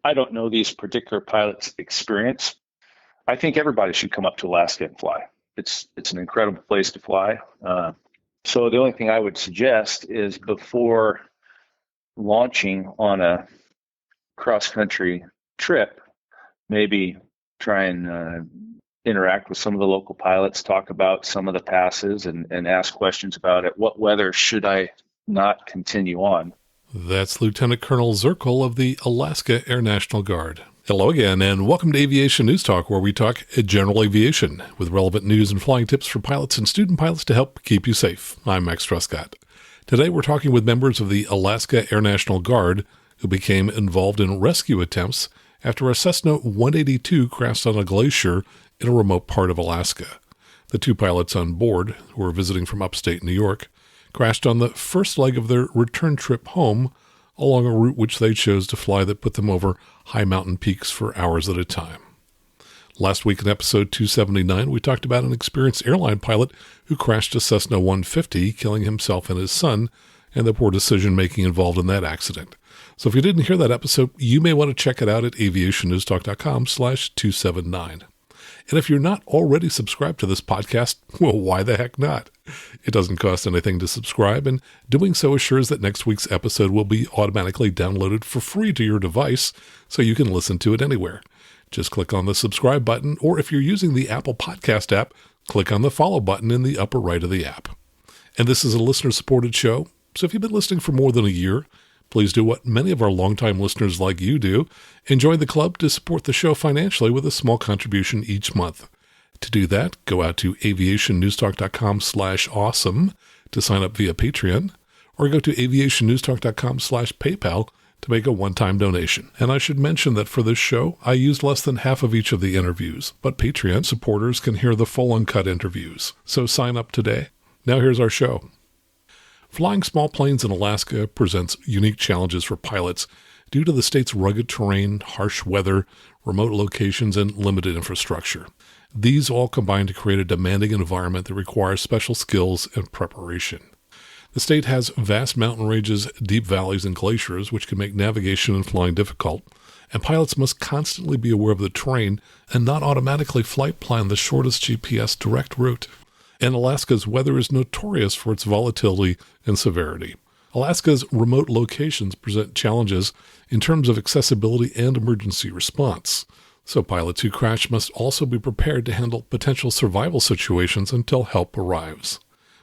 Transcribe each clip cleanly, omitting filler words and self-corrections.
I don't know these particular pilots' experience. I think everybody should come up to Alaska and fly. It's an incredible place to fly. So the only thing I would suggest is before launching on a cross-country trip, maybe try and interact with some of the local pilots, talk about some of the passes, and ask questions about it. What weather should I not continue on? That's Lieutenant Colonel Zerkel of the Alaska Air National Guard. Hello again, and welcome to Aviation News Talk, where we talk general aviation with relevant news and flying tips for pilots and student pilots to help keep you safe. I'm Max Truscott. Today we're talking with members of the Alaska Air National Guard who became involved in rescue attempts after a Cessna 182 crashed on a glacier in a remote part of Alaska. The two pilots on board, who were visiting from upstate New York, crashed on the first leg of their return trip home along a route which they chose to fly that put them over high mountain peaks for hours at a time. Last week in episode 279, we talked about an experienced airline pilot who crashed a Cessna 150, killing himself and his son, and the poor decision-making involved in that accident. So if you didn't hear that episode, you may want to check it out at aviationnewstalk.com/279. And if you're not already subscribed to this podcast, well, why the heck not? It doesn't cost anything to subscribe, and doing so assures that next week's episode will be automatically downloaded for free to your device so you can listen to it anywhere. Just click on the subscribe button, or if you're using the Apple Podcast app, click on the follow button in the upper right of the app. And this is a listener-supported show, so if you've been listening for more than a year, please do what many of our longtime listeners like you do and join the club to support the show financially with a small contribution each month. To do that, go out to aviationnewstalk.com/awesome to sign up via Patreon, or go to aviationnewstalk.com/PayPal to make a one-time donation. And I should mention that for this show, I used less than half of each of the interviews, but Patreon supporters can hear the full uncut interviews. So sign up today. Now here's our show. Flying small planes in Alaska presents unique challenges for pilots due to the state's rugged terrain, harsh weather, remote locations, and limited infrastructure. These all combine to create a demanding environment that requires special skills and preparation. The state has vast mountain ranges, deep valleys, and glaciers, which can make navigation and flying difficult, and pilots must constantly be aware of the terrain and not automatically flight plan the shortest GPS direct route. And Alaska's weather is notorious for its volatility and severity. Alaska's remote locations present challenges in terms of accessibility and emergency response. So pilots who crash must also be prepared to handle potential survival situations until help arrives.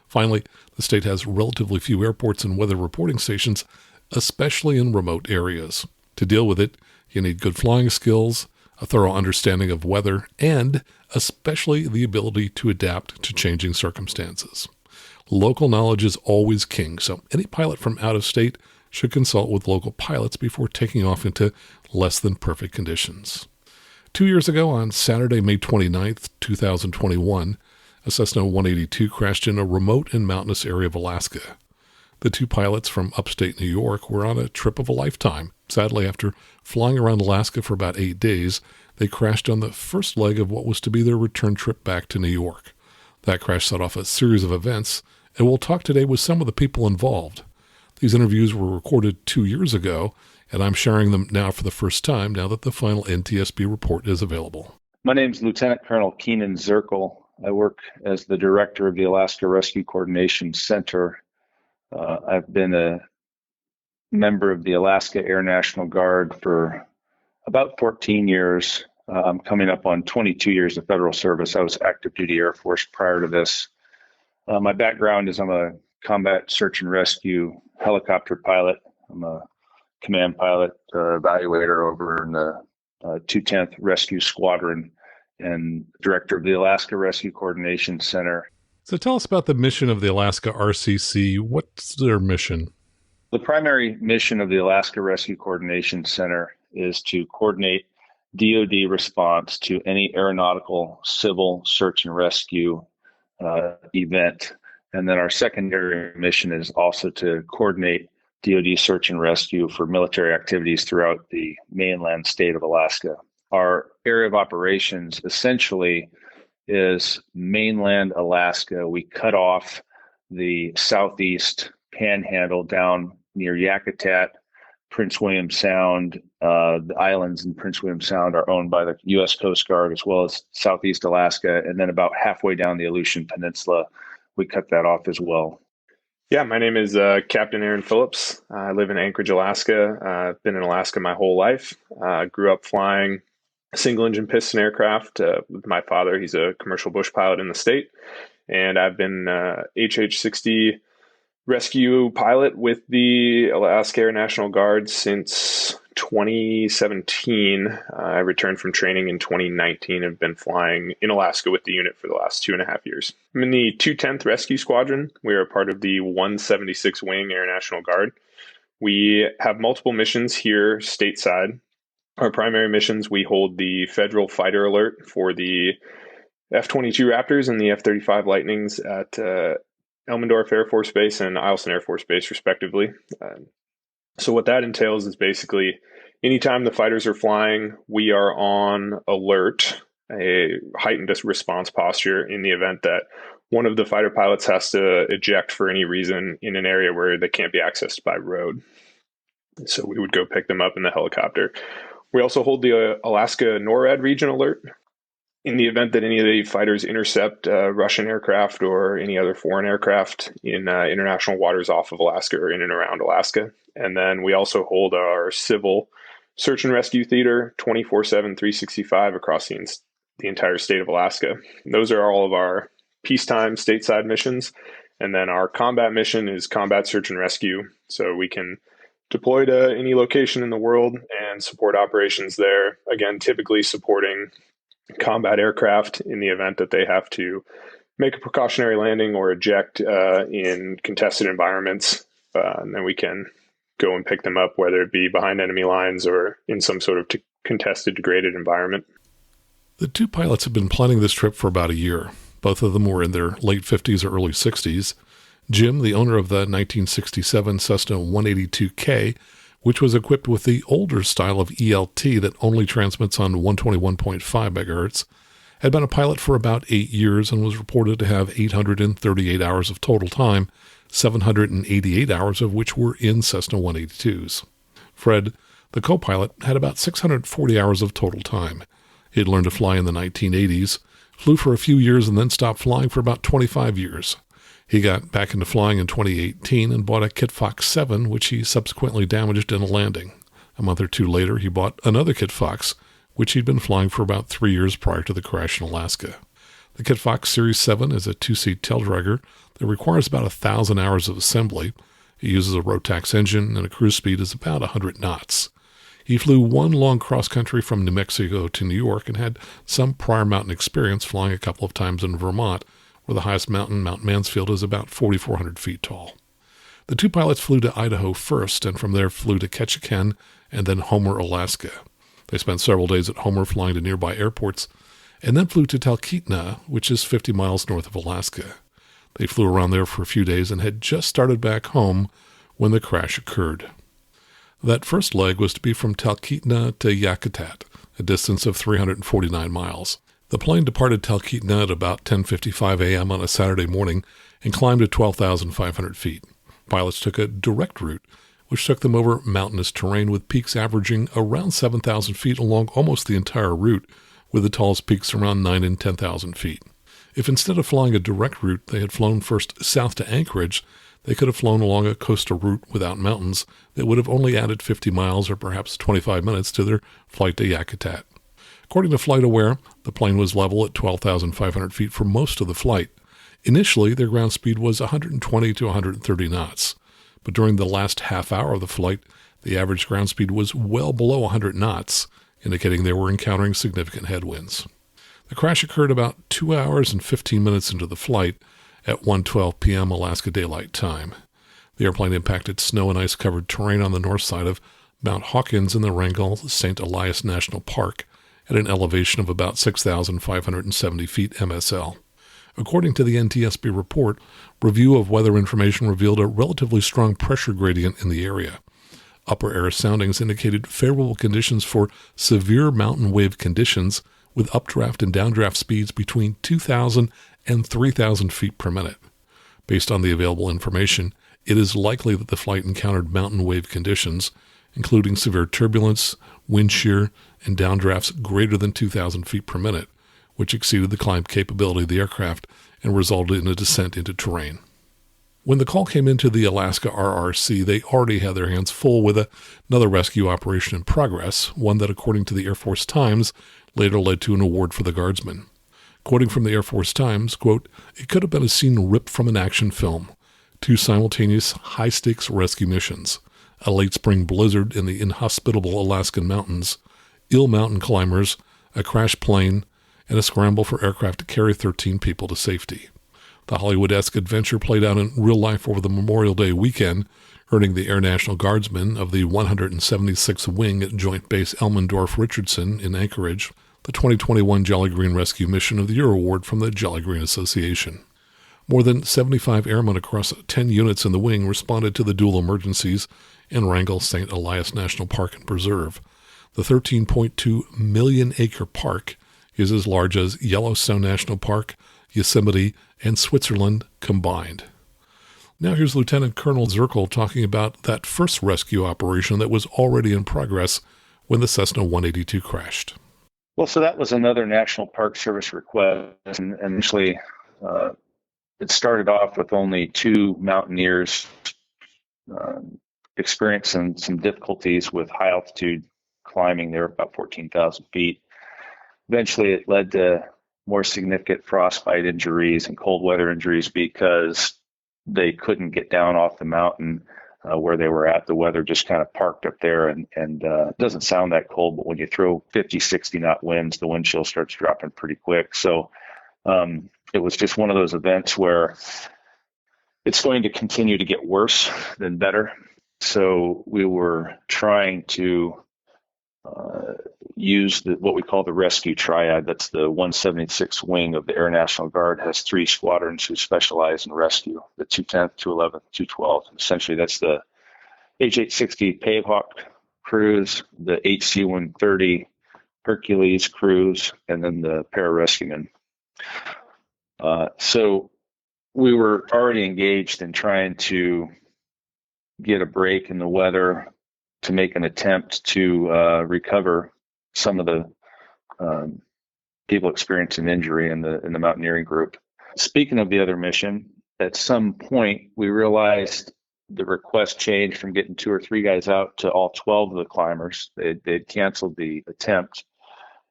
Finally, the state has relatively few airports and weather reporting stations, especially in remote areas. To deal with it, you need good flying skills, a thorough understanding of weather, and especially the ability to adapt to changing circumstances. Local knowledge is always king, so any pilot from out of state should consult with local pilots before taking off into less than perfect conditions. 2 years ago, on Saturday, May 29th, 2021, a Cessna 182 crashed in a remote and mountainous area of Alaska. The two pilots from upstate New York were on a trip of a lifetime. Sadly, after flying around Alaska for about 8 days, they crashed on the first leg of what was to be their return trip back to New York. That crash set off a series of events, and we'll talk today with some of the people involved. These interviews were recorded 2 years ago, and I'm sharing them now for the first time now that the final NTSB report is available. My name is Lieutenant Colonel Keenan Zerkel. I work as the director of the Alaska Rescue Coordination Center. I've been a member of the Alaska Air National Guard for about 14 years. I'm coming up on 22 years of federal service. I was active duty Air Force prior to this. My background is I'm a combat search and rescue helicopter pilot. I'm a command pilot evaluator over in the 210th Rescue Squadron and director of the Alaska Rescue Coordination Center. So tell us about the mission of the Alaska RCC. What's their mission? The primary mission of the Alaska Rescue Coordination Center is to coordinate DoD response to any aeronautical civil search and rescue event. And then our secondary mission is also to coordinate DoD search and rescue for military activities throughout the mainland state of Alaska. Our area of operations essentially is mainland Alaska. We cut off the southeast panhandle down near Yakutat Prince William Sound. The islands in Prince William Sound are owned by the U.S. Coast Guard as well as Southeast Alaska. And then about halfway down the Aleutian Peninsula, we cut that off as well. Yeah, my name is Captain Aaron Phillips. I live in Anchorage, Alaska. I've been in Alaska my whole life. Grew up flying single-engine piston aircraft with my father. He's a commercial bush pilot in the state. And I've been HH-60 rescue pilot with the Alaska Air National Guard since 2017. I returned from training in 2019 and have been flying in Alaska with the unit for the last 2.5 years. I'm in the 210th Rescue Squadron. We are part of the 176 Wing Air National Guard. We have multiple missions here stateside. Our primary missions, we hold the federal fighter alert for the F-22 Raptors and the F-35 Lightnings at Elmendorf Air Force Base and Eielson Air Force Base, respectively. So what that entails is basically anytime the fighters are flying, we are on alert, a heightened response posture in the event that one of the fighter pilots has to eject for any reason in an area where they can't be accessed by road. So we would go pick them up in the helicopter. We also hold the Alaska NORAD region alert. In the event that any of the fighters intercept Russian aircraft or any other foreign aircraft in international waters off of Alaska or in and around Alaska. And then we also hold our civil search and rescue theater 24/7, 365 across the entire state of Alaska. Those are all of our peacetime stateside missions. And then our combat mission is combat search and rescue. So we can deploy to any location in the world and support operations there. Again, typically supporting combat aircraft in the event that they have to make a precautionary landing or eject in contested environments. And then we can go and pick them up, whether it be behind enemy lines or in some sort of contested, degraded environment. The two pilots have been planning this trip for about a year. Both of them were in their late 50s or early 60s. Jim, the owner of the 1967 Cessna 182K, which was equipped with the older style of ELT that only transmits on 121.5 megahertz, had been a pilot for about 8 years and was reported to have 838 hours of total time, 788 hours of which were in Cessna 182s. Fred, the co-pilot, had about 640 hours of total time. He had learned to fly in the 1980s, flew for a few years, and then stopped flying for about 25 years. He got back into flying in 2018 and bought a Kit Fox 7, which he subsequently damaged in a landing. A month or two later, he bought another Kit Fox, which he'd been flying for about 3 years prior to the crash in Alaska. The Kit Fox Series 7 is a two-seat taildragger that requires about 1,000 hours of assembly. It uses a Rotax engine and a cruise speed is about 100 knots. He flew one long cross-country from New Mexico to New York and had some prior mountain experience flying a couple of times in Vermont, where the highest mountain, Mount Mansfield, is about 4,400 feet tall. The two pilots flew to Idaho first, and from there flew to Ketchikan and then Homer, Alaska. They spent several days at Homer flying to nearby airports, and then flew to Talkeetna, which is 50 miles north of Alaska. They flew around there for a few days and had just started back home when the crash occurred. That first leg was to be from Talkeetna to Yakutat, a distance of 349 miles. The plane departed Talkeetna at about 10:55 a.m. on a Saturday morning and climbed to 12,500 feet. Pilots took a direct route, which took them over mountainous terrain with peaks averaging around 7,000 feet along almost the entire route, with the tallest peaks around 9,000 and 10,000 feet. If instead of flying a direct route they had flown first south to Anchorage, they could have flown along a coastal route without mountains that would have only added 50 miles or perhaps 25 minutes to their flight to Yakutat. According to FlightAware, the plane was level at 12,500 feet for most of the flight. Initially, their ground speed was 120 to 130 knots, but during the last half hour of the flight, the average ground speed was well below 100 knots, indicating they were encountering significant headwinds. The crash occurred about 2 hours and 15 minutes into the flight at 1:12 p.m. Alaska Daylight Time. The airplane impacted snow and ice-covered terrain on the north side of Mount Hawkins in the Wrangell St. Elias National Park at an elevation of about 6,570 feet MSL. According to the NTSB report, review of weather information revealed a relatively strong pressure gradient in the area. Upper air soundings indicated favorable conditions for severe mountain wave conditions with updraft and downdraft speeds between 2,000 and 3,000 feet per minute. Based on the available information, it is likely that the flight encountered mountain wave conditions, including severe turbulence, wind shear, and downdrafts greater than 2,000 feet per minute, which exceeded the climb capability of the aircraft and resulted in a descent into terrain. When the call came into the Alaska RRC, they already had their hands full with another rescue operation in progress, one that, according to the Air Force Times, later led to an award for the guardsmen. Quoting from the Air Force Times, quote, "It could have been a scene ripped from an action film. 2 simultaneous high-stakes rescue missions, a late spring blizzard in the inhospitable Alaskan mountains, ill mountain climbers, a crashed plane, and a scramble for aircraft to carry 13 people to safety." The Hollywood-esque adventure played out in real life over the Memorial Day weekend, earning the Air National Guardsmen of the 176th Wing at Joint Base Elmendorf-Richardson in Anchorage the 2021 Jolly Green Rescue Mission of the Year Award from the Jolly Green Association. More than 75 airmen across 10 units in the wing responded to the dual emergencies in Wrangell St. Elias National Park and Preserve. The 13.2 million acre park is as large as Yellowstone National Park, Yosemite, and Switzerland combined. Now here's Lieutenant Colonel Zerkel talking about that first rescue operation that was already in progress when the Cessna 182 crashed. Well, so that was another National Park Service request, and initially it started off with only 2 mountaineers experiencing some difficulties with high altitude climbing. They were about 14,000 feet. Eventually it led to more significant frostbite injuries and cold weather injuries because they couldn't get down off the mountain where they were at. The weather just kind of parked up there, and it doesn't sound that cold, but when you throw 50, 60 knot winds, the wind chill starts dropping pretty quick. So it was just one of those events where it's going to continue to get worse than better. So we were trying to use what we call the rescue triad. That's the 176th Wing of the Air National Guard, has 3 squadrons who specialize in rescue, the 210th, 211th, 212th. Essentially, that's the H-860 Pavehawk crews, the HC-130 Hercules crews, and then the pararescuemen. So we were already engaged in trying to get a break in the weather to make an attempt to recover some of the people experiencing injury in the mountaineering group. Speaking of the other mission, at some point we realized the request changed from getting 2 or 3 guys out to all 12 of the climbers. They'd canceled the attempt.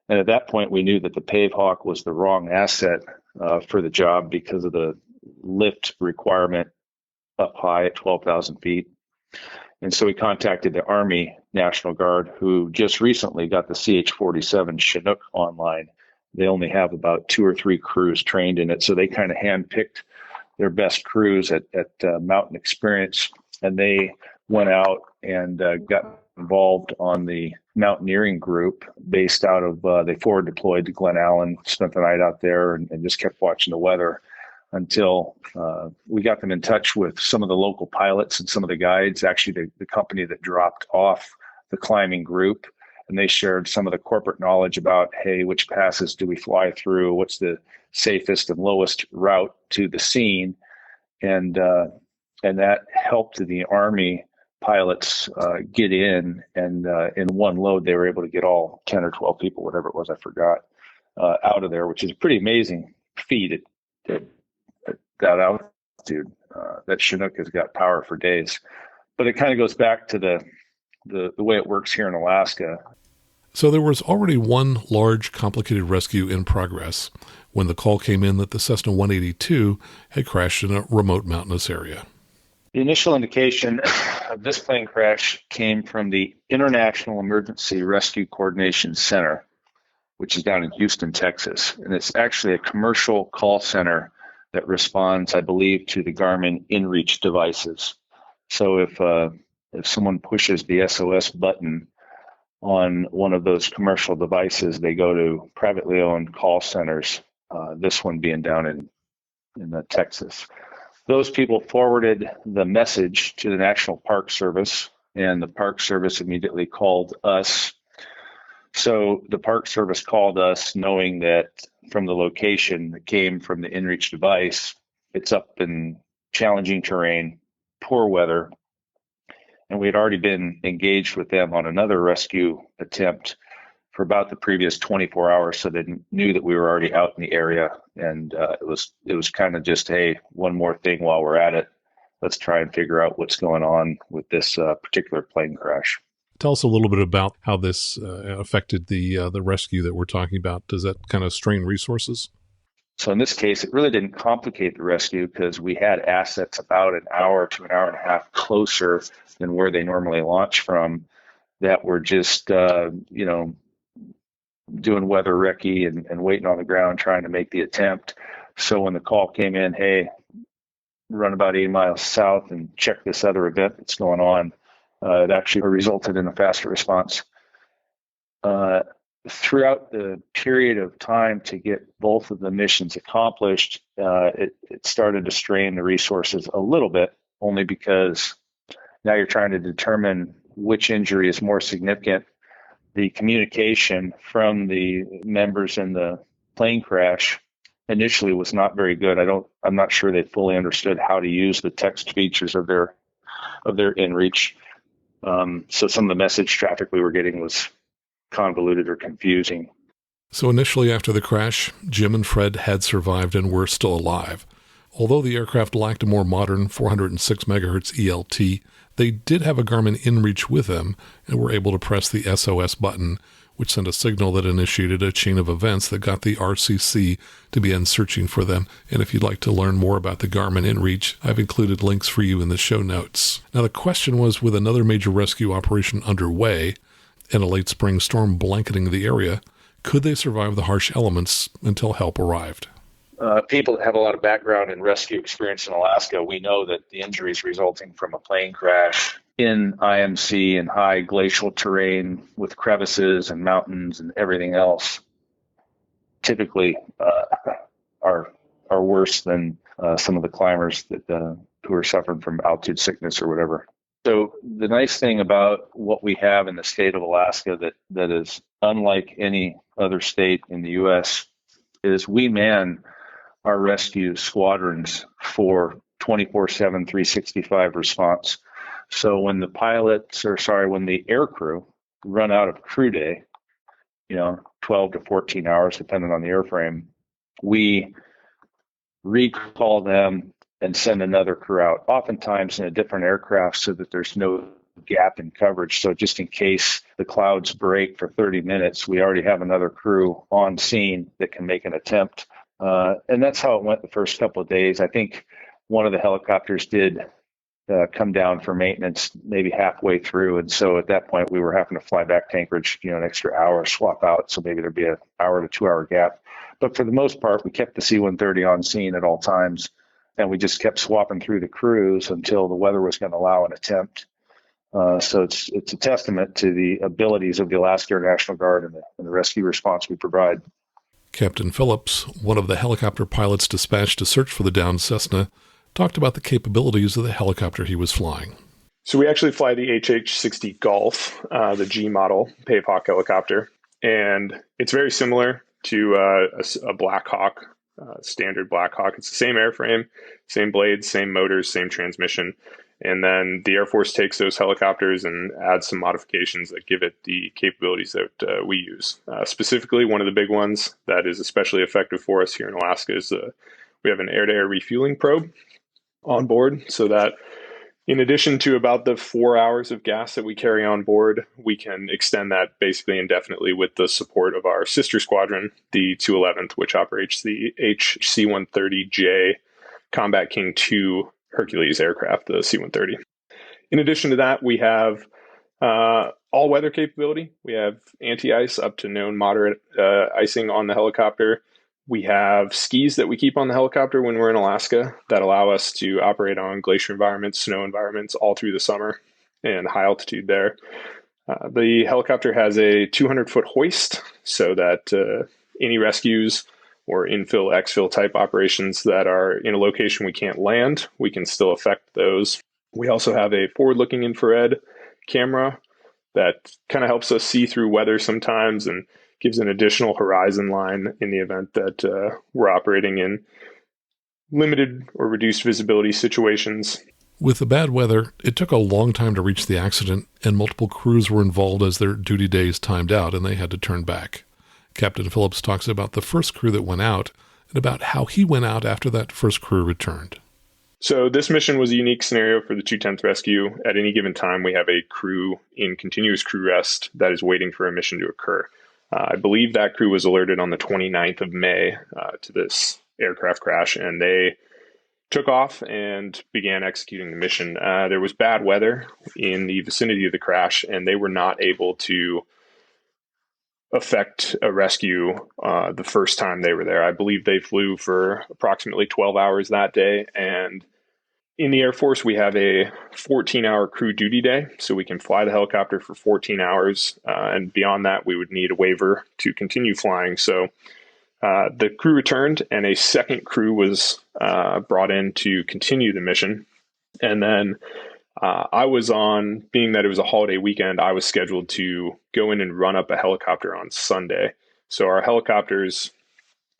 And at that point, we knew that the Pavehawk was the wrong asset for the job because of the lift requirement up high at 12,000 feet. And so we contacted the Army National Guard, who just recently got the CH-47 Chinook online. They only have about 2 or 3 crews trained in it, so they kind of handpicked their best crews at mountain experience, and they went out and got involved on the mountaineering group based out of, they forward deployed to Glen Allen, spent the night out there, and just kept watching the weather until we got them in touch with some of the local pilots and some of the guides, actually the company that dropped off the climbing group. And they shared some of the corporate knowledge about, hey, which passes do we fly through? What's the safest and lowest route to the scene? And that helped the Army pilots get in. And in one load, they were able to get all 10 or 12 people, whatever it was, I forgot, out of there, which is a pretty amazing feat at that altitude. That Chinook has got power for days. But it kind of goes back to the way it works here in Alaska. So there was already one large, complicated rescue in progress when the call came in that the Cessna 182 had crashed in a remote mountainous area. The initial indication of this plane crash came from the International Emergency Rescue Coordination Center, which is down in Houston, Texas. And it's actually a commercial call center that responds, I believe, to the Garmin InReach devices. So if someone pushes the SOS button on one of those commercial devices, they go to privately owned call centers, this one being down in Texas. Those people forwarded the message to the National Park Service, and the Park Service immediately called us. So the Park Service called us knowing that from the location that came from the InReach device, it's up in challenging terrain, poor weather, and we had already been engaged with them on another rescue attempt for about the previous 24 hours, so they knew that we were already out in the area, and it was kind of just, hey, one more thing while we're at it. Let's try and figure out what's going on with this particular plane crash. Tell us a little bit about how this affected the rescue that we're talking about. Does that kind of strain resources? So in this case, it really didn't complicate the rescue because we had assets about an hour to an hour and a half closer than where they normally launch from that were just, doing weather recce and waiting on the ground trying to make the attempt. So when the call came in, hey, run about 80 miles south and check this other event that's going on, it actually resulted in a faster response. Throughout the period of time to get both of the missions accomplished, it started to strain the resources a little bit, only because now you're trying to determine which injury is more significant. The communication from the members in the plane crash initially was not very good. I'm not sure they fully understood how to use the text features of their inReach. So some of the message traffic we were getting was convoluted or confusing. So initially after the crash, Jim and Fred had survived and were still alive. Although the aircraft lacked a more modern 406 megahertz ELT, they did have a Garmin inReach with them and were able to press the SOS button, which sent a signal that initiated a chain of events that got the RCC to begin searching for them. And if you'd like to learn more about the Garmin inReach, I've included links for you in the show notes. Now, the question was, with another major rescue operation underway and a late spring storm blanketing the area, could they survive the harsh elements until help arrived? People that have a lot of background in rescue experience in Alaska, we know that the injuries resulting from a plane crash in IMC and high glacial terrain with crevices and mountains and everything else typically are worse than some of the climbers that who are suffering from altitude sickness or whatever. So the nice thing about what we have in the state of Alaska that is unlike any other state in the U.S. is we man our rescue squadrons for 24/7, 365 response. So when the when the air crew run out of crew day, 12 to 14 hours, depending on the airframe, we recall them and send another crew out, oftentimes in a different aircraft so that there's no gap in coverage. So just in case the clouds break for 30 minutes, we already have another crew on scene that can make an attempt. And that's how it went the first couple of days. I think one of the helicopters did come down for maintenance maybe halfway through. And so at that point, we were having to fly back to Anchorage, an extra hour, swap out. So maybe there'd be an hour to 2 hour gap. But for the most part, we kept the C-130 on scene at all times. And we just kept swapping through the crews until the weather was going to allow an attempt. So it's a testament to the abilities of the Alaska Air National Guard and the rescue response we provide. Captain Phillips, one of the helicopter pilots dispatched to search for the downed Cessna, talked about the capabilities of the helicopter he was flying. So we actually fly the HH-60 Golf, the G model Pave Hawk helicopter, and it's very similar to a Black Hawk, standard Black Hawk. It's the same airframe, same blades, same motors, same transmission. And then the Air Force takes those helicopters and adds some modifications that give it the capabilities that we use. Specifically, one of the big ones that is especially effective for us here in Alaska is we have an air-to-air refueling probe on board, so that in addition to about the 4 hours of gas that we carry on board, we can extend that basically indefinitely with the support of our sister squadron, the 211th, which operates the HC-130J Combat King II Hercules aircraft, the C-130. In addition to that, we have all-weather capability. We have anti-ice up to known moderate icing on the helicopter. We have skis that we keep on the helicopter when we're in Alaska that allow us to operate on glacier environments, snow environments all through the summer and high altitude there. The helicopter has a 200-foot hoist so that any rescues or infill, exfil type operations that are in a location we can't land, we can still affect those. We also have a forward-looking infrared camera that kind of helps us see through weather sometimes and gives an additional horizon line in the event that we're operating in limited or reduced visibility situations. With the bad weather, it took a long time to reach the accident, and multiple crews were involved as their duty days timed out and they had to turn back. Captain Phillips talks about the first crew that went out and about how he went out after that first crew returned. So this mission was a unique scenario for the 210th Rescue. At any given time, we have a crew in continuous crew rest that is waiting for a mission to occur. I believe that crew was alerted on the 29th of May to this aircraft crash, and they took off and began executing the mission. There was bad weather in the vicinity of the crash, and they were not able to effect a rescue the first time they were there. I believe they flew for approximately 12 hours that day, and in the Air Force, we have a 14-hour crew duty day, so we can fly the helicopter for 14 hours, and beyond that, we would need a waiver to continue flying. So the crew returned, and a second crew was brought in to continue the mission. And then I was on, being that it was a holiday weekend, I was scheduled to go in and run up a helicopter on Sunday. So our helicopters,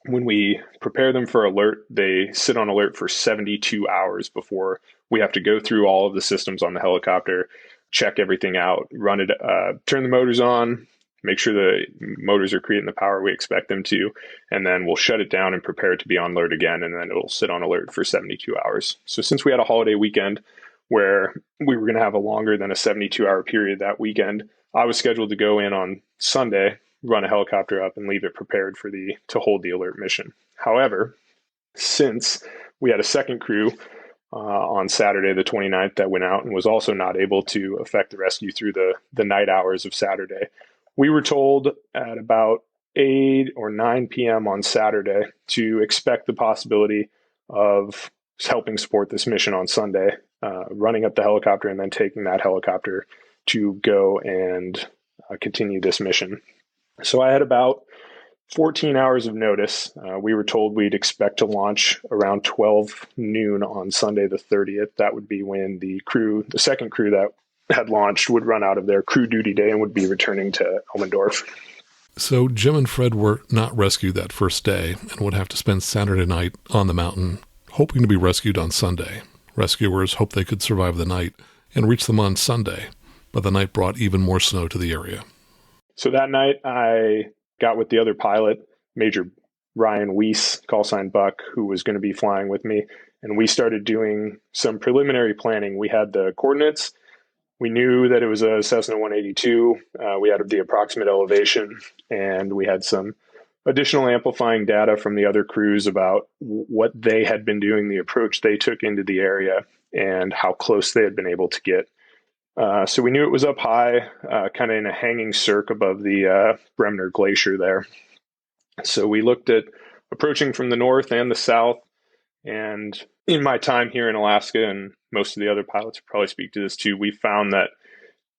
when we prepare them for alert, they sit on alert for 72 hours before we have to go through all of the systems on the helicopter, check everything out, run it, turn the motors on, make sure the motors are creating the power we expect them to, and then we'll shut it down and prepare it to be on alert again, and then it'll sit on alert for 72 hours. So since we had a holiday weekend where we were going to have a longer than a 72-hour period that weekend, I was scheduled to go in on Sunday, run a helicopter up, and leave it prepared to hold the alert mission. However, since we had a second crew on Saturday the 29th that went out and was also not able to effect the rescue through the night hours of Saturday, we were told at about 8 or 9 p.m. on Saturday to expect the possibility of helping support this mission on Sunday, running up the helicopter and then taking that helicopter to go and continue this mission. So I had about 14 hours of notice. We were told we'd expect to launch around 12 noon on Sunday the 30th. That would be when the second crew that had launched would run out of their crew duty day and would be returning to Elmendorf. So Jim and Fred were not rescued that first day and would have to spend Saturday night on the mountain, hoping to be rescued on Sunday. Rescuers hoped they could survive the night and reach them on Sunday, but the night brought even more snow to the area. So that night, I got with the other pilot, Major Ryan Weiss, call sign Buck, who was going to be flying with me, and we started doing some preliminary planning. We had the coordinates. We knew that it was a Cessna 182. We had the approximate elevation, and we had some additional amplifying data from the other crews about what they had been doing, the approach they took into the area, and how close they had been able to get. So we knew it was up high, kind of in a hanging cirque above the Bremner Glacier there. So we looked at approaching from the north and the south. And in my time here in Alaska, and most of the other pilots would probably speak to this too, we found that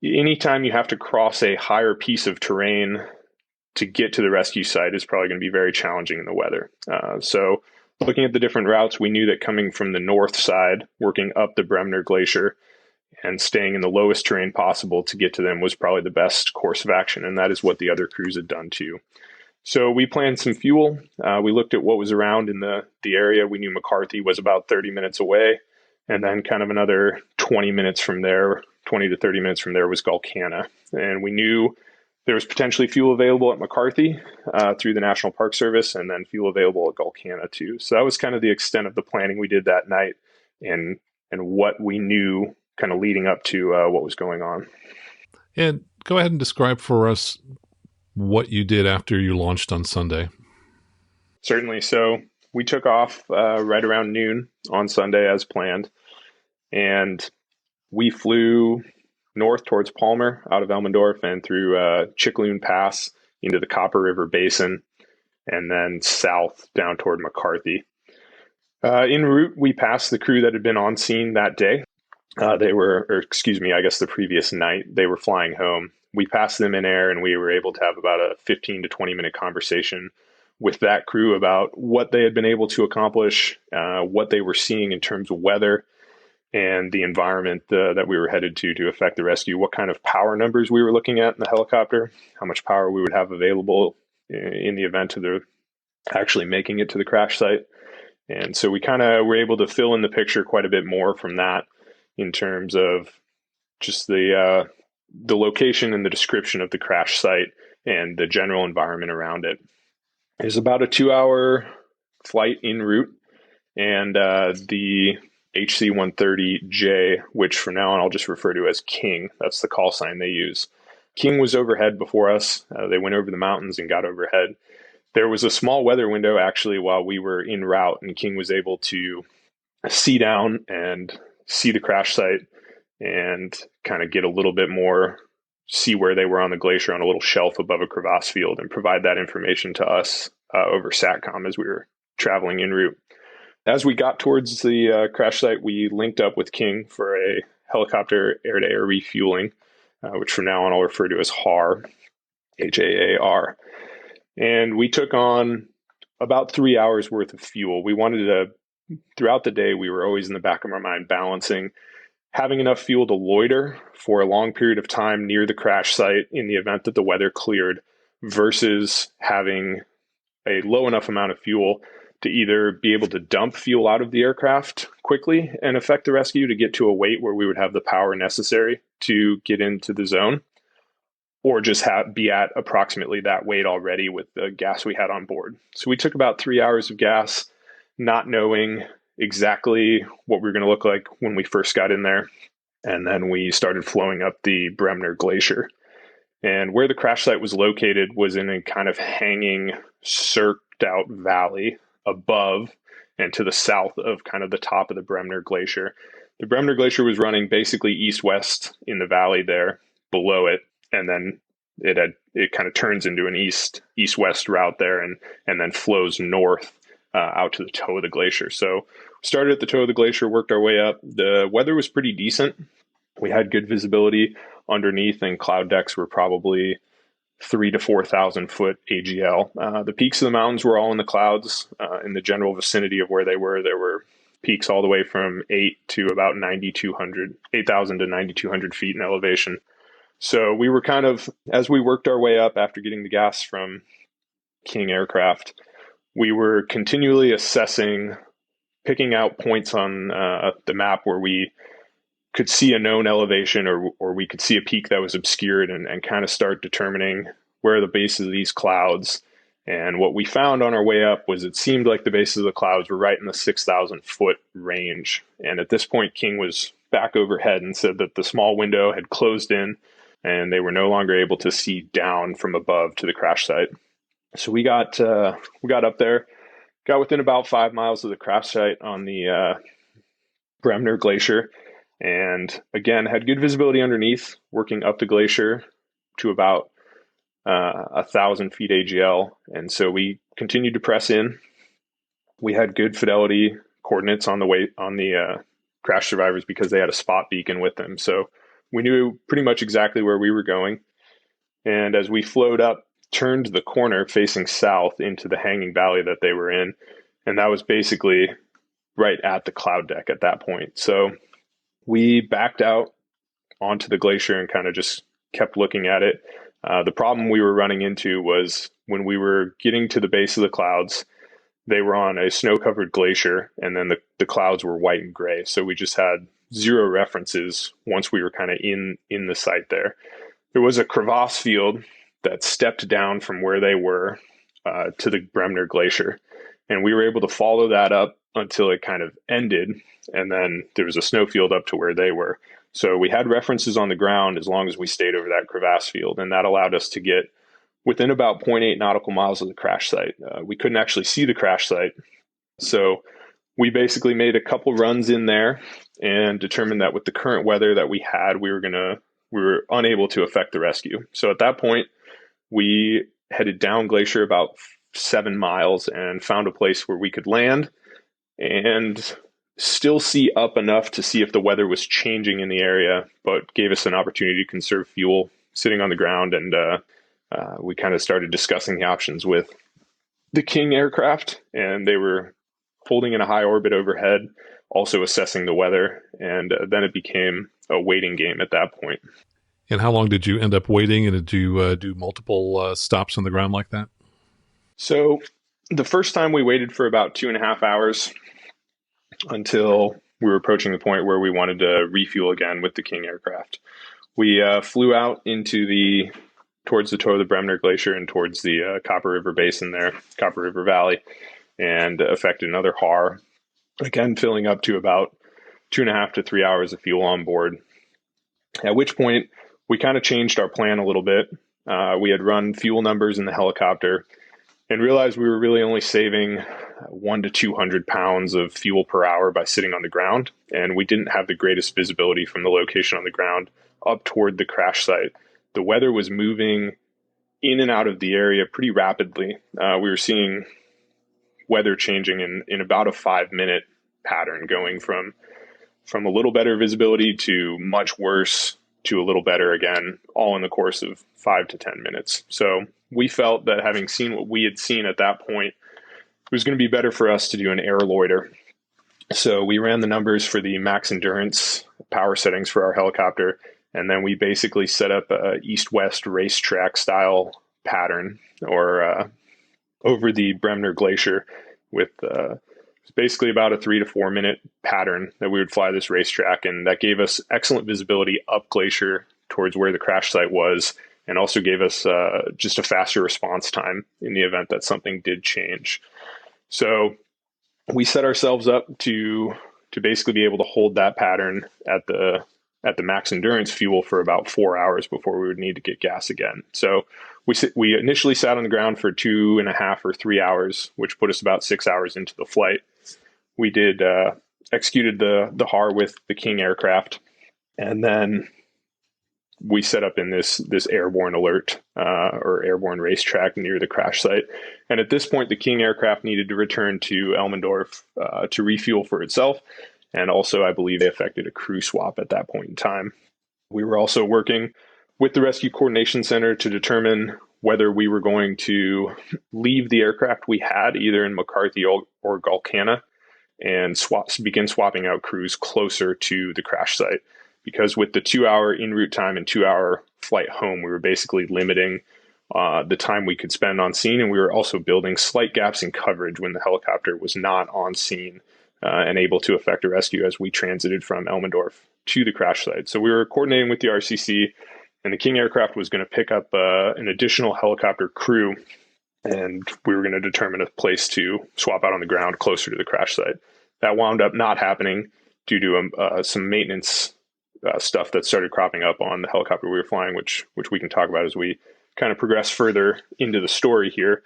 anytime you have to cross a higher piece of terrain to get to the rescue site is probably going to be very challenging in the weather. So looking at the different routes, we knew that coming from the north side, working up the Bremner Glacier, and staying in the lowest terrain possible to get to them was probably the best course of action. And that is what the other crews had done too. So we planned some fuel. We looked at what was around in the area. We knew McCarthy was about 30 minutes away. And then kind of another 20 to 30 minutes from there was Gulkana. And we knew there was potentially fuel available at McCarthy through the National Park Service, and then fuel available at Gulkana too. So that was kind of the extent of the planning we did that night and what we knew kind of leading up to what was going on. And go ahead and describe for us what you did after you launched on Sunday. Certainly. So we took off right around noon on Sunday as planned, and we flew north towards Palmer out of Elmendorf and through Chickaloon Pass into the Copper River Basin, and then south down toward McCarthy. En route, we passed the crew that had been on scene that day. The previous night, they were flying home. We passed them in air, and we were able to have about a 15 to 20 minute conversation with that crew about what they had been able to accomplish, what they were seeing in terms of weather and the environment that we were headed to effect the rescue, what kind of power numbers we were looking at in the helicopter, how much power we would have available in the event of actually making it to the crash site. And so we kind of were able to fill in the picture quite a bit more from that. in terms of just the location and the description of the crash site and the general environment around it. It was about a 2-hour flight en route, and the HC-130J, which from now on I'll just refer to as King, that's the call sign they use. King was overhead before us. They went over the mountains and got overhead. There was a small weather window actually while we were en route, and King was able to see down and see the crash site and kind of get a little bit more, see where they were on the glacier on a little shelf above a crevasse field, and provide that information to us over SATCOM as we were traveling en route. As we got towards the crash site, we linked up with King for a helicopter air-to-air refueling, which from now on I'll refer to as HAAR, H-A-A-R. And we took on about 3 hours worth of fuel. We wanted to, throughout the day, we were always in the back of our mind balancing having enough fuel to loiter for a long period of time near the crash site in the event that the weather cleared versus having a low enough amount of fuel to either be able to dump fuel out of the aircraft quickly and effect the rescue to get to a weight where we would have the power necessary to get into the zone, or just be at approximately that weight already with the gas we had on board. So we took about 3 hours of gas, not knowing exactly what we were going to look like when we first got in there. And then we started flowing up the Bremner Glacier. And where the crash site was located was in a kind of hanging, circled out valley above and to the south of kind of the top of the Bremner Glacier. The Bremner Glacier was running basically east-west in the valley there below it. And then it kind of turns into an east-west route there and then flows north out to the toe of the glacier. So we started at the toe of the glacier, worked our way up. The weather was pretty decent. We had good visibility underneath, and cloud decks were probably 3,000 to 4,000 foot AGL. The peaks of the mountains were all in the clouds in the general vicinity of where they were. There were peaks all the way from 8,000 to 9,200 feet in elevation. So we were kind of, as we worked our way up after getting the gas from King Aircraft, we were continually assessing, picking out points on the map where we could see a known elevation or we could see a peak that was obscured and kind of start determining where are the bases of these clouds. And what we found on our way up was it seemed like the bases of the clouds were right in the 6,000 foot range. And at this point, King was back overhead and said that the small window had closed in and they were no longer able to see down from above to the crash site. So we got up there, got within about 5 miles of the crash site on the Bremner Glacier, and again had good visibility underneath, working up the glacier to about 1,000 feet AGL. And so we continued to press in. We had good fidelity coordinates on the crash survivors because they had a spot beacon with them. So we knew pretty much exactly where we were going. And as we flowed up, turned the corner facing south into the hanging valley that they were in. And that was basically right at the cloud deck at that point. So we backed out onto the glacier and kind of just kept looking at it. The problem we were running into was when we were getting to the base of the clouds, they were on a snow-covered glacier, and then the clouds were white and gray. So we just had zero references once we were kind of in the site there. There was a crevasse field that stepped down from where they were to the Bremner Glacier. And we were able to follow that up until it kind of ended. And then there was a snowfield up to where they were. So we had references on the ground as long as we stayed over that crevasse field. And that allowed us to get within about 0.8 nautical miles of the crash site. We couldn't actually see the crash site. So we basically made a couple runs in there and determined that with the current weather that we had, we were unable to effect the rescue. So at that point, we headed down glacier about 7 miles and found a place where we could land and still see up enough to see if the weather was changing in the area, but gave us an opportunity to conserve fuel sitting on the ground. And we kind of started discussing the options with the King aircraft, and they were holding in a high orbit overhead, also assessing the weather. And then it became a waiting game at that point. And how long did you end up waiting? And did you do multiple stops on the ground like that? So the first time we waited for about 2.5 hours until we were approaching the point where we wanted to refuel again with the King aircraft. We flew out towards the toe of the Bremner Glacier and towards the Copper River Basin there, Copper River Valley, and effected another HAR, again filling up to about 2.5 to 3 hours of fuel on board. At which point, we kind of changed our plan a little bit. We had run fuel numbers in the helicopter and realized we were really only saving 100 to 200 pounds of fuel per hour by sitting on the ground, and we didn't have the greatest visibility from the location on the ground up toward the crash site. The weather was moving in and out of the area pretty rapidly. We were seeing weather changing in about a 5-minute pattern, going from a little better visibility to much worse to a little better again, all in the course of 5 to 10 minutes. So we felt that having seen what we had seen at that point, it was going to be better for us to do an air loiter. So we ran the numbers for the max endurance power settings for our helicopter, and then we basically set up a east-west racetrack style pattern or over the Bremner Glacier with basically about a 3 to 4 minute pattern that we would fly this racetrack, and that gave us excellent visibility up glacier towards where the crash site was, and also gave us just a faster response time in the event that something did change. So we set ourselves up to basically be able to hold that pattern at the max endurance fuel for about 4 hours before we would need to get gas again. So we initially sat on the ground for 2.5 or 3 hours, which put us about 6 hours into the flight. We did executed the HAR with the King aircraft, and then we set up in this airborne alert or airborne racetrack near the crash site. And at this point, the King aircraft needed to return to Elmendorf to refuel for itself. And also, I believe they effected a crew swap at that point in time. We were also working with the Rescue Coordination Center to determine whether we were going to leave the aircraft we had either in McCarthy or Gulkana and begin swapping out crews closer to the crash site. Because with the 2-hour en route time and 2-hour flight home, we were basically limiting the time we could spend on scene. And we were also building slight gaps in coverage when the helicopter was not on scene and able to effect a rescue as we transited from Elmendorf to the crash site. So we were coordinating with the RCC, and the King aircraft was going to pick up an additional helicopter crew, and we were going to determine a place to swap out on the ground closer to the crash site. That wound up not happening due to some maintenance stuff that started cropping up on the helicopter we were flying, which we can talk about as we kind of progress further into the story here.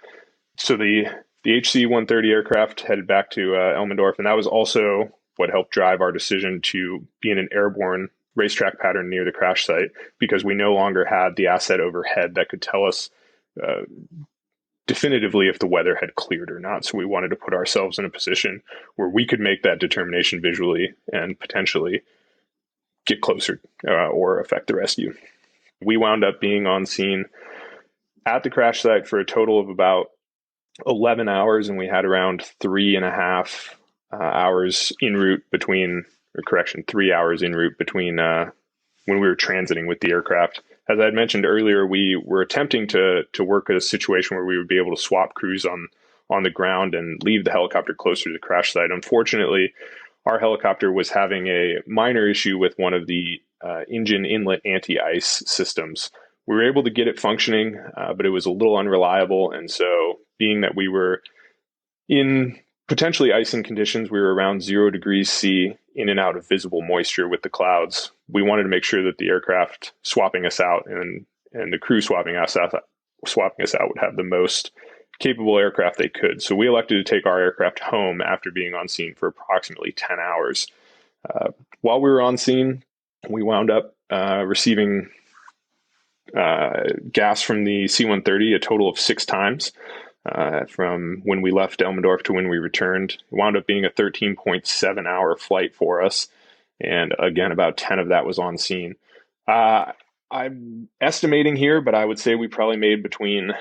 So the HC-130 aircraft headed back to Elmendorf, and that was also what helped drive our decision to be in an airborne racetrack pattern near the crash site, because we no longer had the asset overhead that could tell us definitively if the weather had cleared or not. So we wanted to put ourselves in a position where we could make that determination visually and potentially get closer or affect the rescue. We wound up being on scene at the crash site for a total of about 11 hours, and we had around 3.5 hours en route between, 3 hours en route between when we were transiting with the aircraft. As I had mentioned earlier, we were attempting to work at a situation where we would be able to swap crews on the ground and leave the helicopter closer to the crash site. Unfortunately, our helicopter was having a minor issue with one of the engine inlet anti-ice systems. We were able to get it functioning, but it was a little unreliable. And so being that we were in potentially icing conditions, we were around 0 degrees C, in and out of visible moisture with the clouds. We wanted to make sure that the aircraft swapping us out and the crew swapping us out would have the most capable aircraft they could. So we elected to take our aircraft home after being on scene for approximately 10 hours. While we were on scene, we wound up receiving gas from the C-130 a total of 6 times from when we left Elmendorf to when we returned. It wound up being a 13.7 hour flight for us. And again, about 10 of that was on scene. I'm estimating here, but I would say we probably made between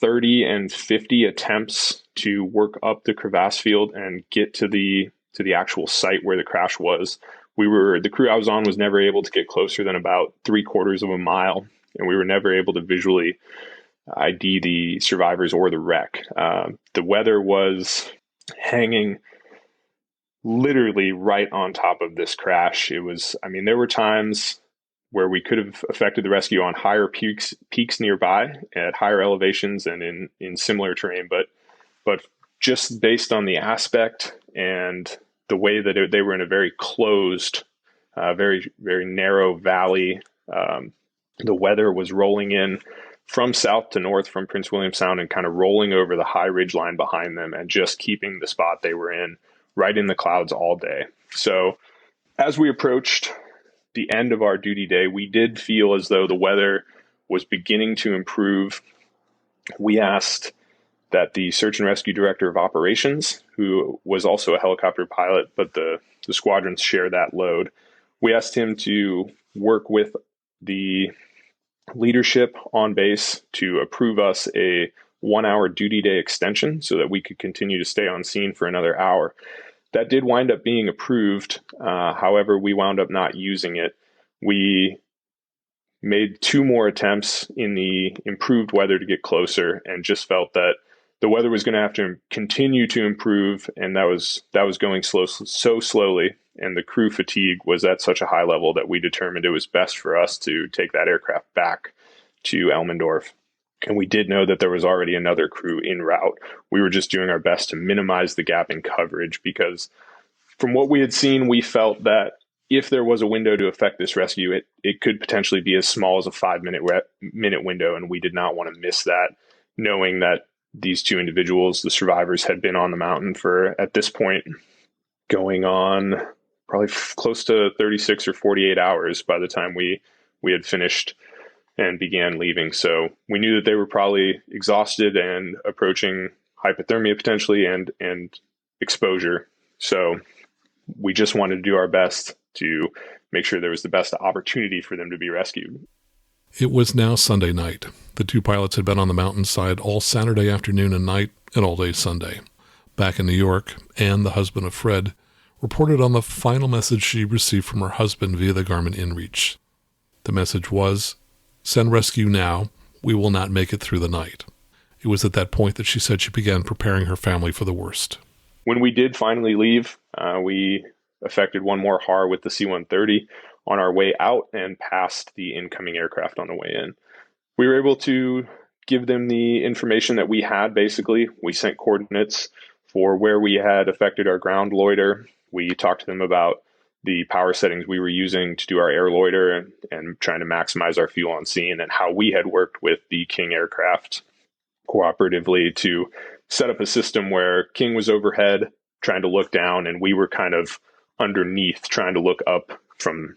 30 and 50 attempts to work up the crevasse field and get to the actual site where the crash was. The crew I was on was never able to get closer than about 3/4 of a mile, and we were never able to visually ID the survivors or the wreck. The weather was hanging literally right on top of this crash. There were times where we could have affected the rescue on higher peaks nearby at higher elevations and in similar terrain, but just based on the aspect and the way that they were in a very closed, very, very narrow valley. The weather was rolling in from south to north from Prince William Sound and kind of rolling over the high ridge line behind them and just keeping the spot they were in right in the clouds all day. So as we approached the end of our duty day, we did feel as though the weather was beginning to improve. We asked that the search and rescue director of operations, who was also a helicopter pilot, but the squadrons share that load, we asked him to work with the leadership on base to approve us a 1-hour duty day extension so that we could continue to stay on scene for another hour. That did wind up being approved. However, we wound up not using it. We made 2 more attempts in the improved weather to get closer and just felt that the weather was going to have to continue to improve, and that was going so slowly, and the crew fatigue was at such a high level that we determined it was best for us to take that aircraft back to Elmendorf. And we did know that there was already another crew en route. We were just doing our best to minimize the gap in coverage because from what we had seen, we felt that if there was a window to affect this rescue, it could potentially be as small as a 5-minute window, and we did not want to miss that, knowing that these 2 individuals, the survivors, had been on the mountain for, at this point, going on probably close to 36 or 48 hours by the time we had finished and began leaving. So we knew that they were probably exhausted and approaching hypothermia potentially and exposure. So we just wanted to do our best to make sure there was the best opportunity for them to be rescued. It was now Sunday night. The 2 pilots had been on the mountainside all Saturday afternoon and night and all day Sunday. Back in New York, Anne, the husband of Fred, reported on the final message she received from her husband via the Garmin inReach. The message was, "Send rescue now. We will not make it through the night." It was at that point that she said she began preparing her family for the worst. When we did finally leave, we effected 1 more HAR with the C-130 on our way out and passed the incoming aircraft on the way in. We were able to give them the information that we had, basically. We sent coordinates for where we had affected our ground loiter. We talked to them about the power settings we were using to do our air loiter and trying to maximize our fuel on scene, and how we had worked with the King aircraft cooperatively to set up a system where King was overhead trying to look down and we were kind of underneath trying to look up from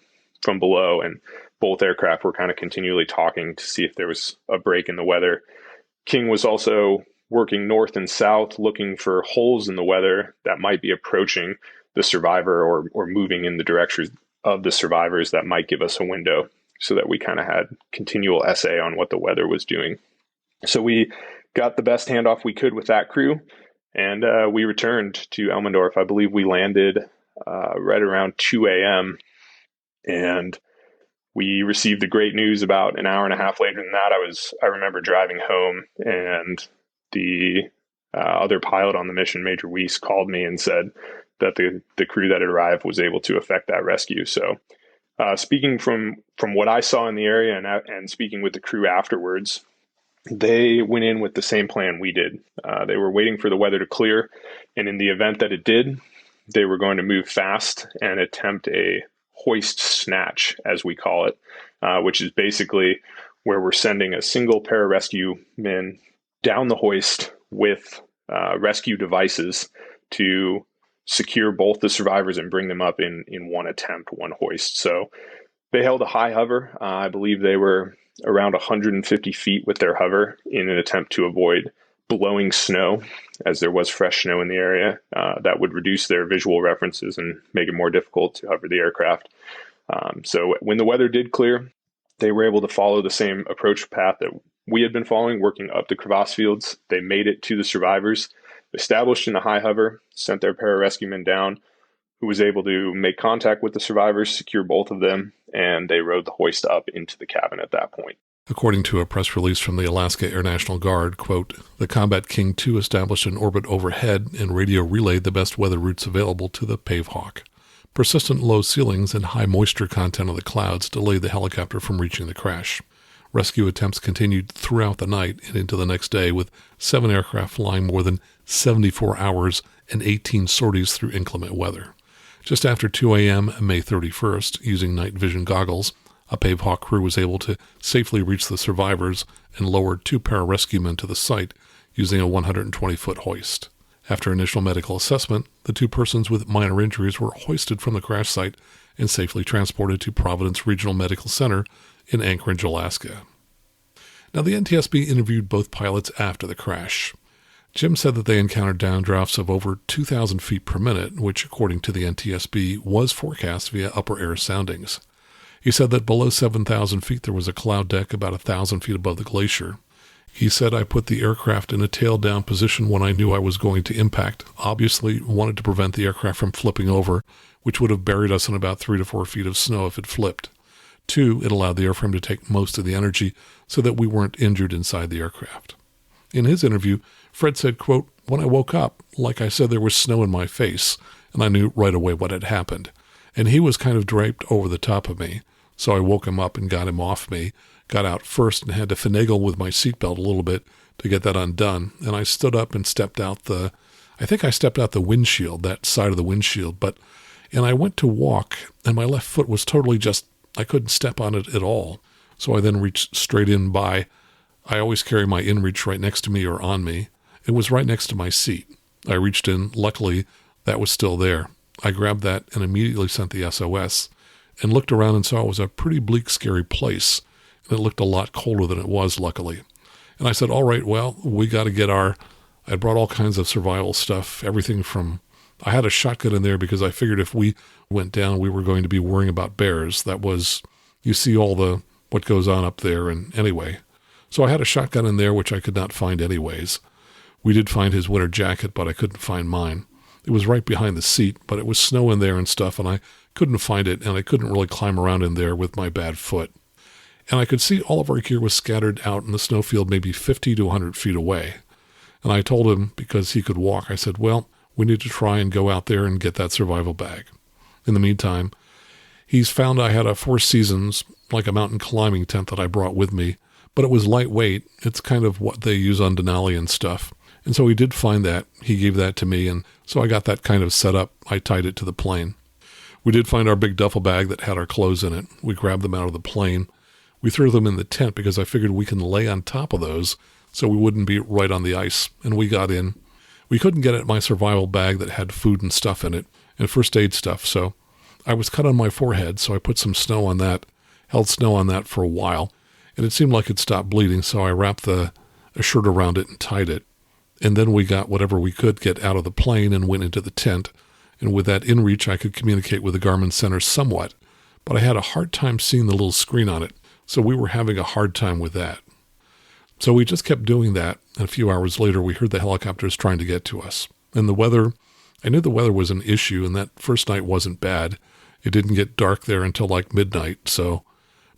below, and both aircraft were kind of continually talking to see if there was a break in the weather. King was also working north and south looking for holes in the weather that might be approaching the survivor or moving in the direction of the survivors that might give us a window, so that we kind of had continual essay on what the weather was doing. So we got the best handoff we could with that crew, and we returned to Elmendorf. I believe we landed right around 2 a.m. And we received the great news about an hour and a half later than that. I remember driving home, and the other pilot on the mission, Major Weiss, called me and said that the crew that had arrived was able to effect that rescue. So speaking from what I saw in the area and speaking with the crew afterwards, they went in with the same plan we did. They were waiting for the weather to clear, and in the event that it did, they were going to move fast and attempt a hoist snatch, as we call it, which is basically where we're sending a single pararescue men down the hoist with rescue devices to secure both the survivors and bring them up in one attempt, one hoist. So they held a high hover. I believe they were around 150 feet with their hover in an attempt to avoid blowing snow, as there was fresh snow in the area. That would reduce their visual references and make it more difficult to hover the aircraft. So when the weather did clear, they were able to follow the same approach path that we had been following, working up the crevasse fields. They made it to the survivors, established in a high hover, sent their pararescue men down, who was able to make contact with the survivors, secure both of them, and they rode the hoist up into the cabin at that point. According to a press release from the Alaska Air National Guard, quote, the Combat King II established an orbit overhead and radio relayed the best weather routes available to the Pavehawk. Persistent low ceilings and high moisture content of the clouds delayed the helicopter from reaching the crash. Rescue attempts continued throughout the night and into the next day, with 7 aircraft flying more than 74 hours and 18 sorties through inclement weather. Just after 2 a.m. May 31st, using night vision goggles, a Pavehawk crew was able to safely reach the survivors and lower 2 pararescuemen to the site using a 120-foot hoist. After initial medical assessment, the 2 persons with minor injuries were hoisted from the crash site and safely transported to Providence Regional Medical Center in Anchorage, Alaska. Now, the NTSB interviewed both pilots after the crash. Jim said that they encountered downdrafts of over 2,000 feet per minute, which, according to the NTSB, was forecast via upper air soundings. He said that below 7,000 feet there was a cloud deck about 1,000 feet above the glacier. He said, I put the aircraft in a tail-down position when I knew I was going to impact. Obviously wanted to prevent the aircraft from flipping over, which would have buried us in about 3 to 4 feet of snow if it flipped. 2, it allowed the airframe to take most of the energy so that we weren't injured inside the aircraft. In his interview, Fred said, quote, when I woke up, like I said, there was snow in my face, and I knew right away what had happened. And he was kind of draped over the top of me. So I woke him up and got him off me, got out first and had to finagle with my seatbelt a little bit to get that undone. And I stood up and stepped out the windshield, that side of the windshield. And I went to walk and my left foot was totally I couldn't step on it at all. So I then reached straight in by, I always carry my inReach right next to me or on me. It was right next to my seat. I reached in, luckily that was still there. I grabbed that and immediately sent the SOS. And looked around and saw it was a pretty bleak, scary place. And it looked a lot colder than it was, luckily. And I said, all right, well, we got to get I brought all kinds of survival stuff, everything from, I had a shotgun in there because I figured if we went down, we were going to be worrying about bears. That was, you see what goes on up there. And anyway, so I had a shotgun in there, which I could not find anyways. We did find his winter jacket, but I couldn't find mine. It was right behind the seat, but it was snow in there and stuff, and I couldn't find it, and I couldn't really climb around in there with my bad foot. And I could see all of our gear was scattered out in the snowfield maybe 50 to 100 feet away. And I told him, because he could walk, I said, well, we need to try and go out there and get that survival bag. In the meantime, he's found I had a Four Seasons, like a mountain climbing tent that I brought with me, but it was lightweight. It's kind of what they use on Denali and stuff. And so he did find that. He gave that to me, and so I got that kind of set up. I tied it to the plane. We did find our big duffel bag that had our clothes in it. We grabbed them out of the plane. We threw them in the tent because I figured we can lay on top of those so we wouldn't be right on the ice. And we got in. We couldn't get at my survival bag that had food and stuff in it and first aid stuff. So I was cut on my forehead, so I put some snow on that, held snow on that for a while. And it seemed like it stopped bleeding, so I wrapped a shirt around it and tied it. And then we got whatever we could get out of the plane and went into the tent. And with that inReach, I could communicate with the Garmin Center somewhat. But I had a hard time seeing the little screen on it, so we were having a hard time with that. So we just kept doing that, and a few hours later, we heard the helicopters trying to get to us. And the weather, I knew the weather was an issue, and that first night wasn't bad. It didn't get dark there until like midnight,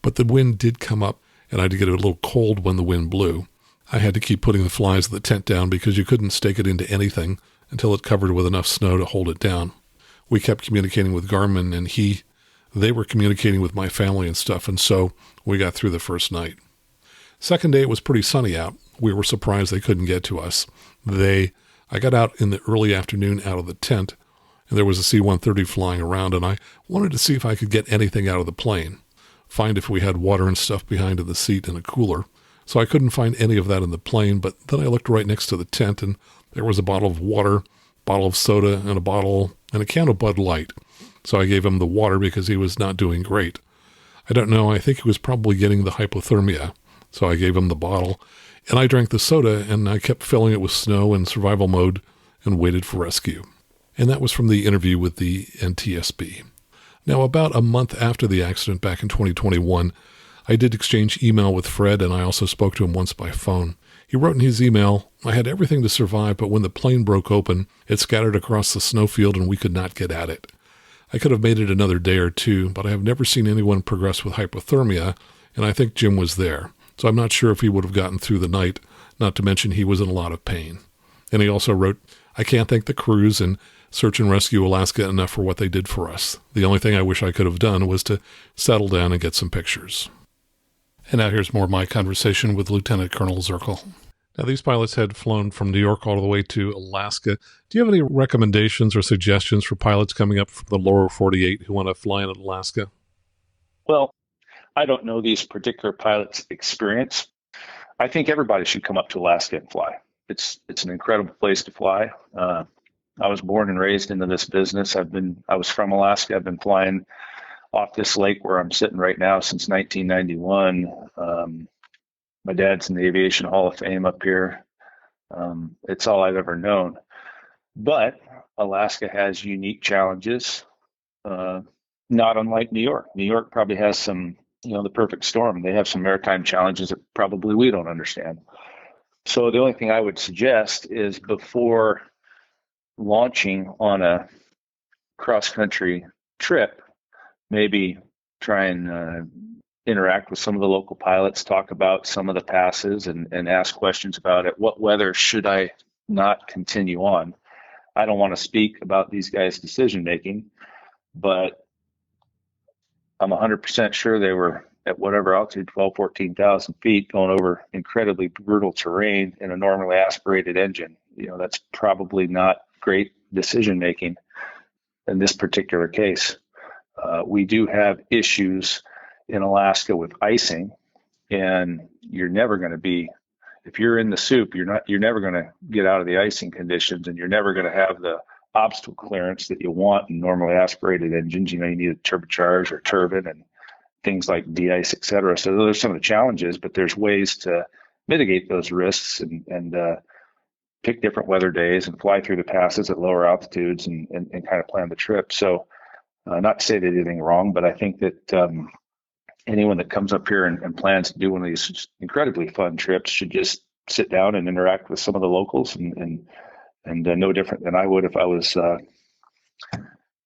but the wind did come up, and I had to get a little cold when the wind blew. I had to keep putting the flies of the tent down because you couldn't stake it into anything until it covered with enough snow to hold it down. We kept communicating with Garmin, and they were communicating with my family and stuff, and so we got through the first night. Second day, it was pretty sunny out. We were surprised they couldn't get to us. I got out in the early afternoon out of the tent, and there was a C-130 flying around, and I wanted to see if I could get anything out of the plane, find if we had water and stuff behind in the seat and a cooler. So I couldn't find any of that in the plane, but then I looked right next to the tent, and there was a bottle of water, bottle of soda, and a can of Bud Light. So I gave him the water because he was not doing great. I don't know, I think he was probably getting the hypothermia. So I gave him the bottle, and I drank the soda, and I kept filling it with snow in survival mode and waited for rescue. And that was from the interview with the NTSB. Now, about a month after the accident back in 2021, I did exchange email with Fred, and I also spoke to him once by phone. He wrote in his email, I had everything to survive, but when the plane broke open, it scattered across the snowfield and we could not get at it. I could have made it another day or two, but I have never seen anyone progress with hypothermia, and I think Jim was there. so I'm not sure if he would have gotten through the night, not to mention he was in a lot of pain. And he also wrote, I can't thank the crews and Search and Rescue Alaska enough for what they did for us. The only thing I wish I could have done was to settle down and get some pictures. And now here's more of my conversation with Lieutenant Colonel Zerkel. Now, these pilots had flown from New York all the way to Alaska. Do you have any recommendations or suggestions for pilots coming up from the lower 48 who want to fly in Alaska? Well, I don't know these particular pilots' experience. I think everybody should come up to Alaska and fly. It's an incredible place to fly. I was born and raised into this business. I was from Alaska. I've been flying off this lake where I'm sitting right now since 1991. My dad's in the Aviation Hall of Fame up here. It's all I've ever known. But Alaska has unique challenges, not unlike New York. New York probably has some, the perfect storm. They have some maritime challenges that probably we don't understand. So the only thing I would suggest is before launching on a cross-country trip, maybe try and interact with some of the local pilots, talk about some of the passes and ask questions about it. What weather should I not continue on? I don't want to speak about these guys' decision-making, but I'm 100% sure they were at whatever altitude, 12,000, 14,000 feet, going over incredibly brutal terrain in a normally aspirated engine. That's probably not great decision-making in this particular case. We do have issues in Alaska with icing, and you're never going to be, if you're in the soup, you're never going to get out of the icing conditions, and you're never going to have the obstacle clearance that you want in normally aspirated engines. You need a turbocharge or turbine and things like de-ice, et cetera. So those are some of the challenges, but there's ways to mitigate those risks and pick different weather days and fly through the passes at lower altitudes and kind of plan the trip. So not to say they did anything wrong, but I think that anyone that comes up here and plans to do one of these incredibly fun trips should just sit down and interact with some of the locals and no different than I would if I was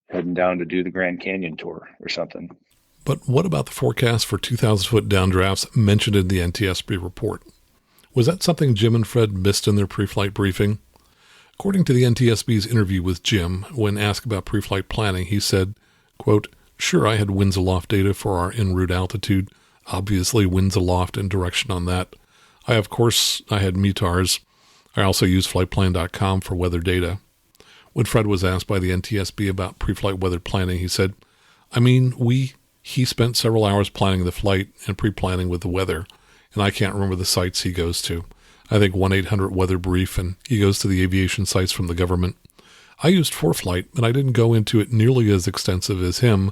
heading down to do the Grand Canyon tour or something. But what about the forecast for 2,000-foot downdrafts mentioned in the NTSB report? Was that something Jim and Fred missed in their pre-flight briefing? According to the NTSB's interview with Jim, when asked about pre-flight planning, he said, quote, "Sure, I had winds aloft data for our en route altitude. Obviously, winds aloft and direction on that. I had METARs. I also used flightplan.com for weather data." When Fred was asked by the NTSB about pre-flight weather planning, he said, he spent several hours planning the flight and pre-planning with the weather, and I can't remember the sites he goes to. I think 1-800-WEATHER brief, and he goes to the aviation sites from the government. I used ForeFlight, and I didn't go into it nearly as extensive as him,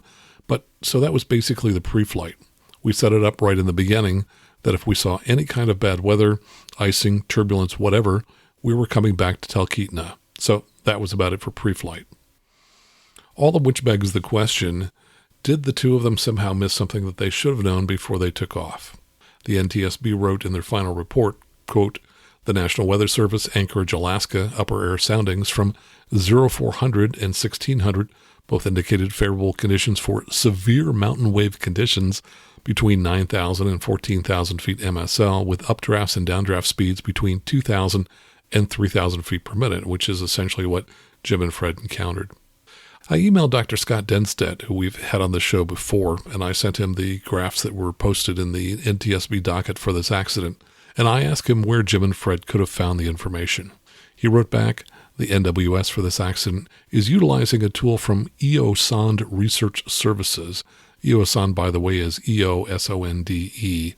so that was basically the pre-flight. We set it up right in the beginning that if we saw any kind of bad weather, icing, turbulence, whatever, we were coming back to Talkeetna. So that was about it for pre-flight. All of which begs the question, did the two of them somehow miss something that they should have known before they took off? The NTSB wrote in their final report, quote, "The National Weather Service, Anchorage, Alaska, upper air soundings from 0400 and 1600 both indicated favorable conditions for severe mountain wave conditions between 9,000 and 14,000 feet MSL with updrafts and downdraft speeds between 2,000 and 3,000 feet per minute, which is essentially what Jim and Fred encountered." I emailed Dr. Scott Denstedt, who we've had on the show before, and I sent him the graphs that were posted in the NTSB docket for this accident, and I asked him where Jim and Fred could have found the information. He wrote back, "The NWS for this accident is utilizing a tool from EOSOND Research Services." EOSOND, by the way, is EOSONDE.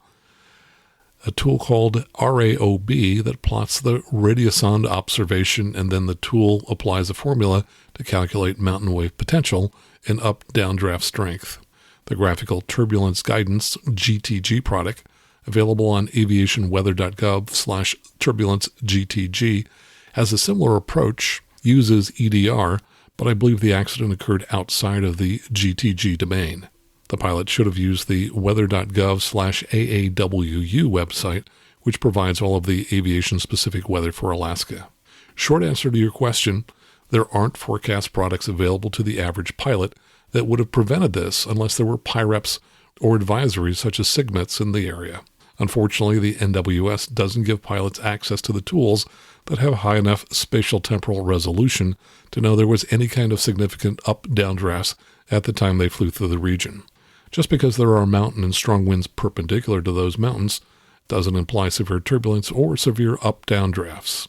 A tool called RAOB that plots the radiosonde observation, and then the tool applies a formula to calculate mountain wave potential and up-downdraft strength. The Graphical Turbulence Guidance, GTG product, available on aviationweather.gov/turbulence-GTG, has a similar approach, uses EDR, but I believe the accident occurred outside of the GTG domain. The pilot should have used the weather.gov/AAWU website, which provides all of the aviation-specific weather for Alaska. Short answer to your question, there aren't forecast products available to the average pilot that would have prevented this unless there were PIREPs or advisories such as SIGMETs in the area. Unfortunately, the NWS doesn't give pilots access to the tools that have high enough spatial temporal resolution to know there was any kind of significant up-down drafts at the time they flew through the region. Just because there are mountain and strong winds perpendicular to those mountains doesn't imply severe turbulence or severe up-down drafts.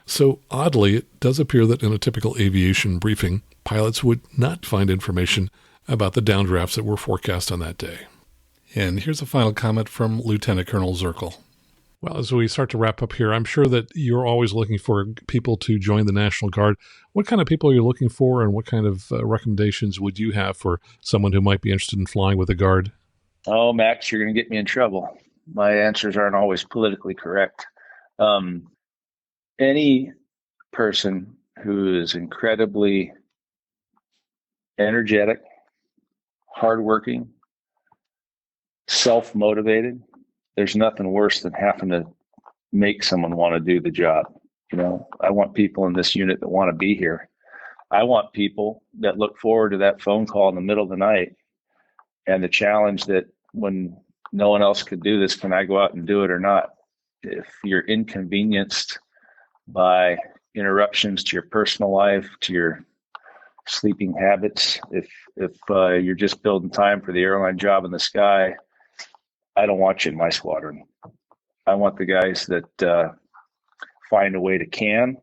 So, oddly, it does appear that in a typical aviation briefing, pilots would not find information about the downdrafts that were forecast on that day. And here's a final comment from Lieutenant Colonel Zerkel. Well, as we start to wrap up here, I'm sure that you're always looking for people to join the National Guard. What kind of people are you looking for, and what kind of recommendations would you have for someone who might be interested in flying with the Guard? Oh, Max, you're going to get me in trouble. My answers aren't always politically correct. Any person who is incredibly energetic, hardworking, self-motivated, there's nothing worse than having to make someone want to do the job. I want people in this unit that want to be here. I want people that look forward to that phone call in the middle of the night and the challenge that when no one else could do this, can I go out and do it or not? If you're inconvenienced by interruptions to your personal life, to your sleeping habits, if you're just building time for the airline job in the sky, I don't want you in my squadron. I want the guys that find a way to can.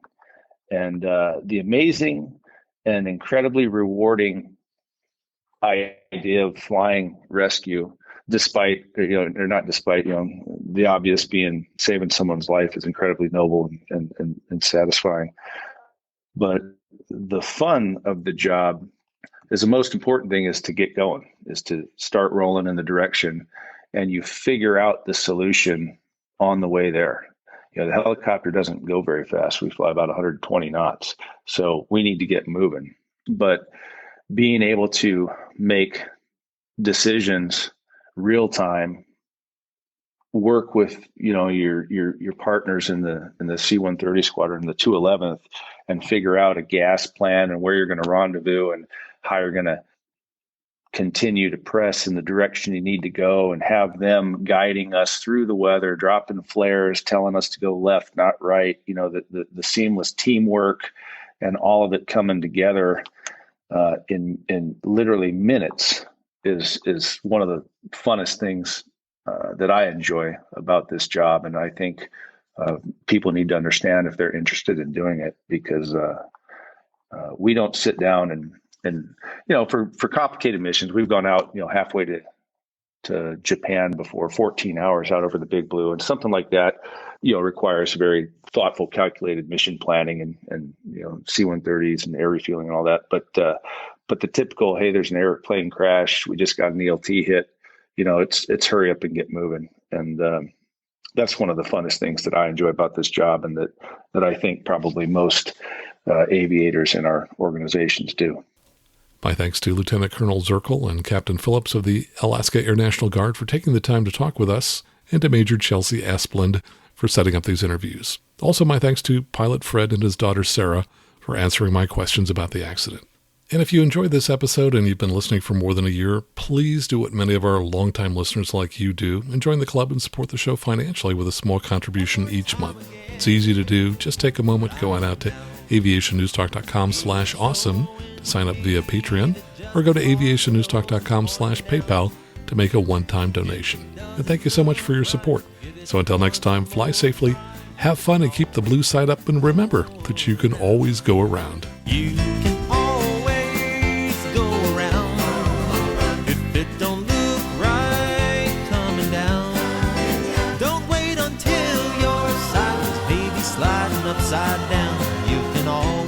And the amazing and incredibly rewarding idea of flying rescue, despite, or not despite, the obvious being saving someone's life is incredibly noble and satisfying. But the fun of the job is the most important thing is to get going, is to start rolling in the direction, and you figure out the solution on the way there. The helicopter doesn't go very fast. We fly about 120 knots. So we need to get moving. But being able to make decisions real time, work with your partners in the C-130 squadron, the 211th, and figure out a gas plan and where you're going to rendezvous and how you're going to continue to press in the direction you need to go, and have them guiding us through the weather, dropping flares, telling us to go left, not right. The seamless teamwork and all of it coming together in literally minutes is one of the funnest things that I enjoy about this job. And I think people need to understand if they're interested in doing it, because we don't sit down and for complicated missions, we've gone out, halfway to Japan before, 14 hours out over the Big Blue, and something like that, requires very thoughtful, calculated mission planning and C-130s and air refueling and all that. But the typical, hey, there's an airplane crash, we just got an ELT hit, it's hurry up and get moving. And that's one of the funnest things that I enjoy about this job, and that I think probably most aviators in our organizations do. My thanks to Lieutenant Colonel Zerkel and Captain Phillips of the Alaska Air National Guard for taking the time to talk with us, and to Major Chelsea Asplund for setting up these interviews. Also, my thanks to Pilot Fred and his daughter Sarah for answering my questions about the accident. And if you enjoyed this episode and you've been listening for more than a year, please do what many of our longtime listeners like you do and join the club and support the show financially with a small contribution each month. It's easy to do. Just take a moment, go on out to aviationnewstalk.com/awesome to sign up via Patreon, or go to aviationnewstalk.com/PayPal to make a one-time donation. And thank you so much for your support. So until next time, fly safely, have fun, and keep the blue side up, and remember that you can always go around. You can always go around. If it don't look right coming down, don't wait until your side's baby sliding upside down. You can always